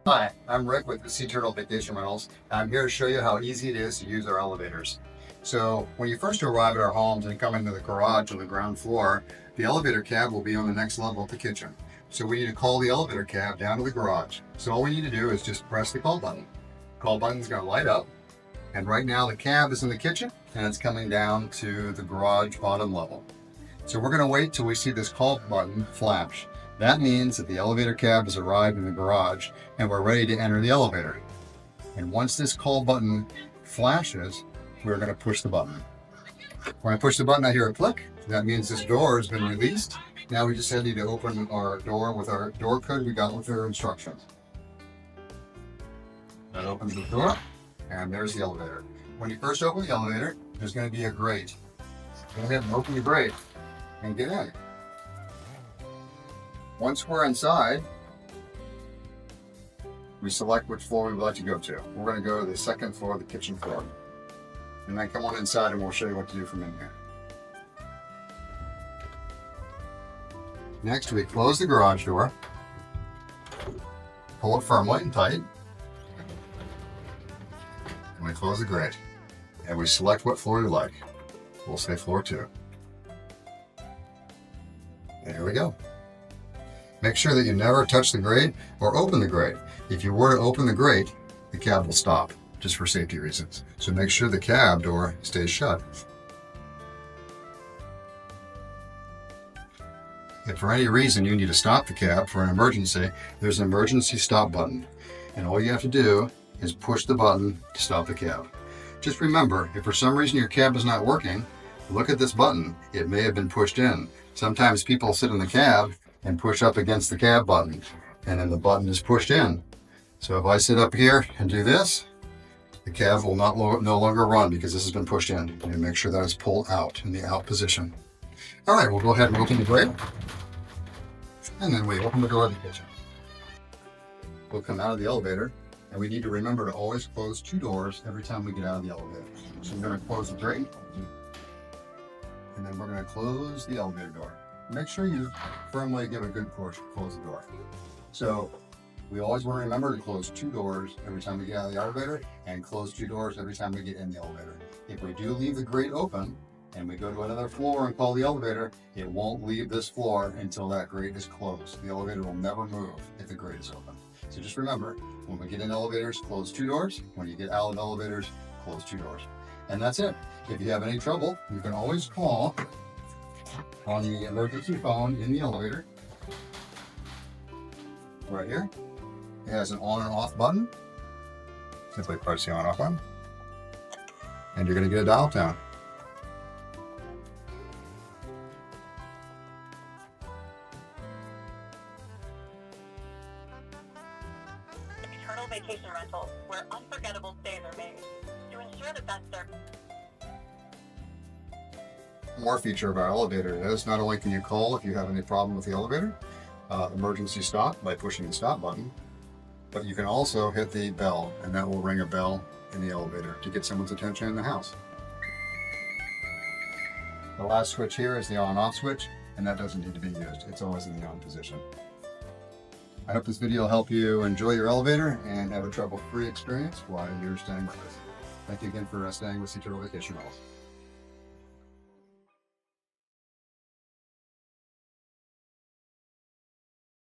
Hi, I'm Rick with the Sea Turtle Vacation Rentals. I'm here to show you how easy it is to use our elevators. So when you first arrive at our homes and come into the garage on the ground floor, the elevator cab will be on the next level of the kitchen. So we need to call the elevator cab down to the garage. So all we need to do is just press the call button. Call button's going to light up. And right now the cab is in the kitchen and it's coming down to the garage bottom level. So we're going to wait till we see this call button flash. That means that the elevator cab has arrived in the garage and we're ready to enter the elevator. And once this call button flashes, we're going to push the button. When I push the button, I hear a click. That means this door has been released. Now we just need to open our door with our door code we got with our instructions. That opens the door, and there's the elevator. When you first open the elevator, there's going to be a grate. Go ahead and open the grate and get in. Once we're inside, we select which floor we would like to go to. We're going to go to the second floor, the kitchen floor. And then come on inside and we'll show you what to do from in here. Next, we close the garage door, pull it firmly and tight, and we close the grate. And we select what floor we like. We'll say floor 2. There we go. Make sure that you never touch the grate or open the grate. If you were to open the grate, the cab will stop, just for safety reasons. So make sure the cab door stays shut. If for any reason you need to stop the cab for an emergency, there's an emergency stop button. And all you have to do is push the button to stop the cab. Just remember, if for some reason your cab is not working, look at this button. It may have been pushed in. Sometimes people sit in the cab and push up against the cab button, and then the button is pushed in. So if I sit up here and do this, the cab will no longer run because this has been pushed in. And make sure that it's pulled out in the out position. All right, we'll go ahead and open the grate, and then we open the door of the kitchen. We'll come out of the elevator, and we need to remember to always close 2 doors every time we get out of the elevator. So we're going to close the grate, and then we're going to close the elevator door. Make sure you firmly give a good push to close the door. So we always want to remember to close 2 doors every time we get out of the elevator and close 2 doors every time we get in the elevator. If we do leave the grate open and we go to another floor and call the elevator, it won't leave this floor until that grate is closed. The elevator will never move if the grate is open. So just remember, when we get in elevators, close 2 doors. When you get out of elevators, close 2 doors. And that's it. If you have any trouble, you can always call on the emergency phone in the elevator. Right here. It has an on and off button. Simply press the on and off button. And you're going to get a dial tone. Turtle Vacation Rentals, where unforgettable stays are made. To ensure the best service. More feature of our elevator is not only can you call if you have any problem with the elevator, emergency stop by pushing the stop button, but you can also hit the bell, and that will ring a bell in the elevator to get someone's attention in the house. The last switch here is the on-off switch, and that doesn't need to be used. It's always in the on position. I hope this video will help you enjoy your elevator and have a trouble-free experience while you're staying with us. Thank you again for staying with Sea Turtle Vacation Rentals.